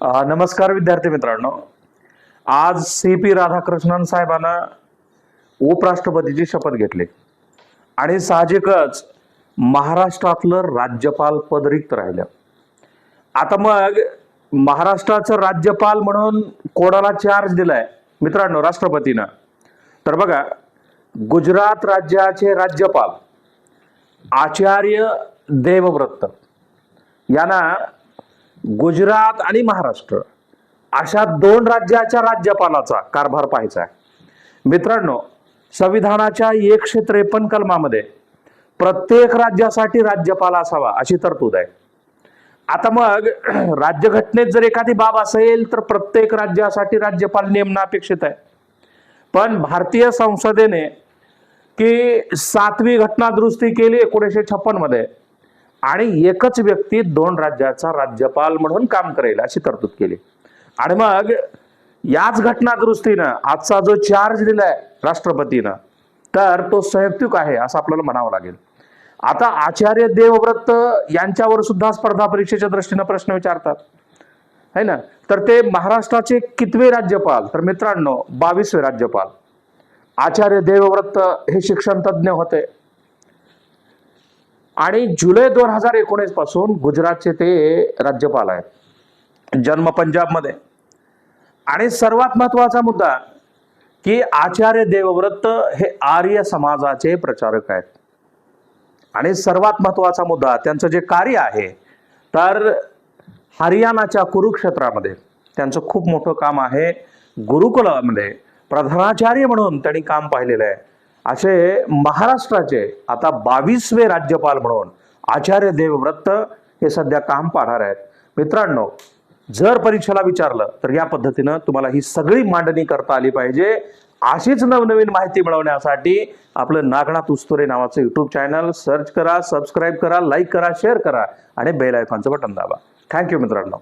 नमस्कार विद्यार्थी मित्रांनो. आज CP राधाकृष्णन साहेबांना उपराष्ट्रपतीची शपथ घेतली आणि साहजिकच महाराष्ट्रातलं राज्यपाल पद रिक्त राहिलं. आता मग महाराष्ट्राचं राज्यपाल म्हणून कोणाला चार्ज दिलाय मित्रांनो राष्ट्रपतीनं? तर बघा, गुजरात राज्याचे राज्यपाल आचार्य देवव्रत यांना गुजरात आणि महाराष्ट्र अशा दोन राज्याच्या राज्यपालाचा कारभार पाहायचा आहे. मित्रांनो, संविधानाच्या 153 कलमामध्ये प्रत्येक राज्यासाठी राज्यपाल असावा अशी तरतूद आहे. आता मग राज्यघटनेत जर एखादी बाब असेल तर प्रत्येक राज्यासाठी राज्यपाल नेमणं अपेक्षित आहे. पण भारतीय संसदेने की 7वी घटना दुरुस्ती केली 1956 मध्ये आणि एकच व्यक्ती दोन राज्याचा राज्यपाल म्हणून काम करेल अशी तरतूद केली. आणि मग याच घटना दुरुस्तीनं आजचा जो चार्ज दिलाय राष्ट्रपतीनं तर तो संयुक्तिक आहे असं आपल्याला म्हणावं लागेल. आता आचार्य देवव्रत यांच्यावर सुद्धा स्पर्धा परीक्षेच्या दृष्टीने प्रश्न विचारतात है ना. तर ते महाराष्ट्राचे कितवे राज्यपाल? तर मित्रांनो 22वे राज्यपाल. आचार्य देवव्रत हे शिक्षण तज्ज्ञ होते आणि जुलै 2019 पासून गुजरातचे ते राज्यपाल आहेत. जन्म पंजाबमध्ये. आणि सर्वात महत्वाचा मुद्दा की आचार्य देवव्रत हे आर्य समाजाचे प्रचारक आहेत. आणि सर्वात महत्वाचा मुद्दा त्यांचं जे कार्य आहे तर हरियाणाच्या कुरुक्षेत्रामध्ये त्यांचं खूप मोठं काम आहे. गुरुकुलामध्ये प्रधानाचार्य म्हणून त्यांनी काम पाहिलेलं आहे. असे महाराष्ट्राचे आता 22वे राज्यपाल म्हणून आचार्य देवव्रत हे सध्या काम पाहणार आहेत. मित्रांनो, जर परीक्षेला विचारलं तर या पद्धतीनं तुम्हाला ही सगळी मांडणी करता आली पाहिजे. अशीच नवनवीन माहिती मिळवण्यासाठी आपलं नागनाथ उस्तुरे नावाचं YouTube चॅनल सर्च करा, सबस्क्राईब करा, लाईक करा, शेअर करा आणि बेल आयकॉनचं बटन दाबा. थँक्यू मित्रांनो.